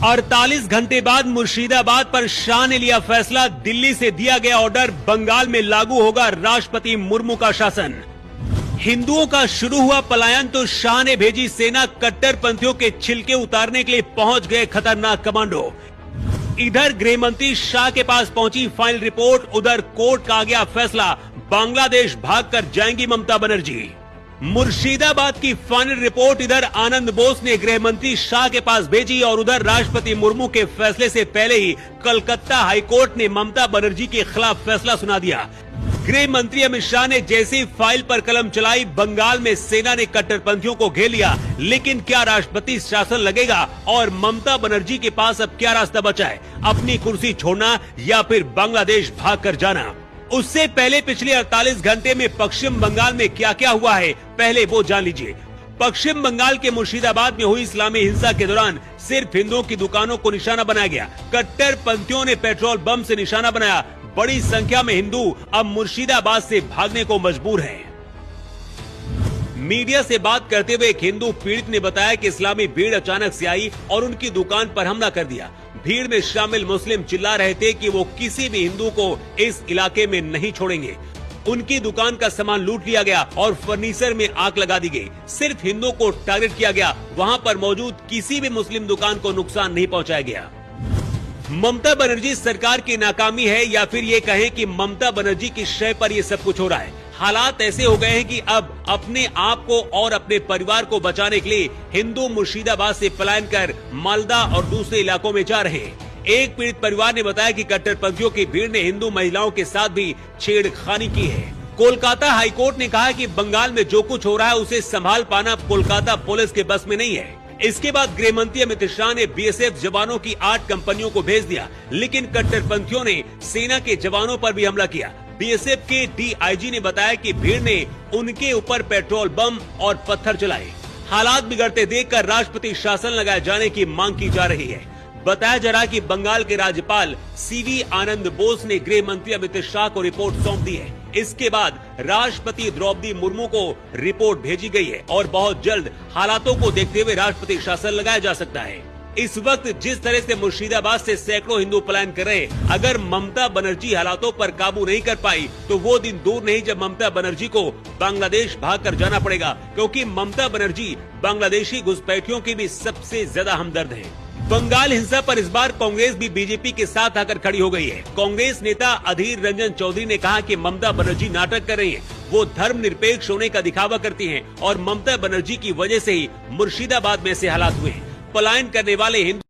48 घंटे बाद मुर्शिदाबाद पर शाह ने लिया फैसला। दिल्ली से दिया गया ऑर्डर, बंगाल में लागू होगा राष्ट्रपति मुर्मू का शासन। हिंदुओं का शुरू हुआ पलायन तो शाह ने भेजी सेना। कट्टरपंथियों के छिलके उतारने के लिए पहुंच गए खतरनाक कमांडो। इधर गृह मंत्री शाह के पास पहुंची फाइनल रिपोर्ट, उधर कोर्ट का आ गया फैसला, बांग्लादेश भागकर जाएंगी ममता बनर्जी। मुर्शिदाबाद की फाइनल रिपोर्ट इधर आनंद बोस ने गृह मंत्री शाह के पास भेजी और उधर राष्ट्रपति मुर्मू के फैसले से पहले ही कलकत्ता हाईकोर्ट ने ममता बनर्जी के खिलाफ फैसला सुना दिया। गृह मंत्री अमित शाह ने जैसे ही फाइल पर कलम चलाई, बंगाल में सेना ने कट्टरपंथियों को घेर लिया। लेकिन क्या राष्ट्रपति शासन लगेगा और ममता बनर्जी के पास अब क्या रास्ता बचा है? अपनी कुर्सी छोड़ना या फिर बांग्लादेश भागकर जाना? उससे पहले पिछले 48 घंटे में पश्चिम बंगाल में क्या क्या हुआ है, पहले वो जान लीजिए। पश्चिम बंगाल के मुर्शिदाबाद में हुई इस्लामी हिंसा के दौरान सिर्फ हिंदुओं की दुकानों को निशाना बनाया गया। कट्टरपंथियों ने पेट्रोल बम से निशाना बनाया। बड़ी संख्या में हिंदू अब मुर्शिदाबाद से भागने को मजबूर हैं। मीडिया से बात करते हुए एक हिंदू पीड़ित ने बताया कि इस्लामी भीड़ अचानक से आई और उनकी दुकान पर हमला कर दिया। भीड़ में शामिल मुस्लिम चिल्ला रहे थे कि वो किसी भी हिंदू को इस इलाके में नहीं छोड़ेंगे। उनकी दुकान का सामान लूट लिया गया और फर्नीचर में आग लगा दी गई। सिर्फ हिंदुओं को टारगेट किया गया, वहां पर मौजूद किसी भी मुस्लिम दुकान को नुकसान नहीं पहुंचाया गया। ममता बनर्जी सरकार की नाकामी है या फिर ये कहें कि ममता बनर्जी की शय पर ये सब कुछ हो रहा है। हालात ऐसे हो गए हैं कि अब अपने आप को और अपने परिवार को बचाने के लिए हिंदू मुर्शिदाबाद से पलायन कर मालदा और दूसरे इलाकों में जा रहे हैं। एक पीड़ित परिवार ने बताया कि कट्टरपंथियों की भीड़ ने हिंदू महिलाओं के साथ भी छेड़खानी की है। कोलकाता हाईकोर्ट ने कहा कि बंगाल में जो कुछ हो रहा है उसे संभाल पाना कोलकाता पुलिस के बस में नहीं है। इसके बाद गृह मंत्री अमित शाह ने बीएसएफ जवानों की 8 कंपनियों को भेज दिया, लेकिन कट्टरपंथियों ने सेना के जवानों पर भी हमला किया। बीएसएफ के डीआईजी ने बताया कि भीड़ ने उनके ऊपर पेट्रोल बम और पत्थर चलाए। हालात बिगड़ते देखकर राष्ट्रपति शासन लगाए जाने की मांग की जा रही है। बताया जा रहा कि बंगाल के राज्यपाल सीवी आनंद बोस ने गृह मंत्री अमित शाह को रिपोर्ट सौंप दी है। इसके बाद राष्ट्रपति द्रौपदी मुर्मू को रिपोर्ट भेजी गई है और बहुत जल्द हालातों को देखते हुए राष्ट्रपति शासन लगाया जा सकता है। इस वक्त जिस तरह से मुर्शिदाबाद से सैकड़ों हिंदू पलायन कर रहे, अगर ममता बनर्जी हालातों पर काबू नहीं कर पाई तो वो दिन दूर नहीं जब ममता बनर्जी को बांग्लादेश भागकर जाना पड़ेगा, क्योंकि ममता बनर्जी बांग्लादेशी घुसपैठियों की भी सबसे ज्यादा हमदर्द है। बंगाल हिंसा पर इस बार कांग्रेस भी बीजेपी के साथ आकर खड़ी हो गई है। कांग्रेस नेता अधीर रंजन चौधरी ने कहा कि ममता बनर्जी नाटक कर रही हैं, वो धर्मनिरपेक्ष होने का दिखावा करती हैं और ममता बनर्जी की वजह से ही मुर्शिदाबाद में ऐसे हालात हुए हैं। पलायन करने वाले हिंदू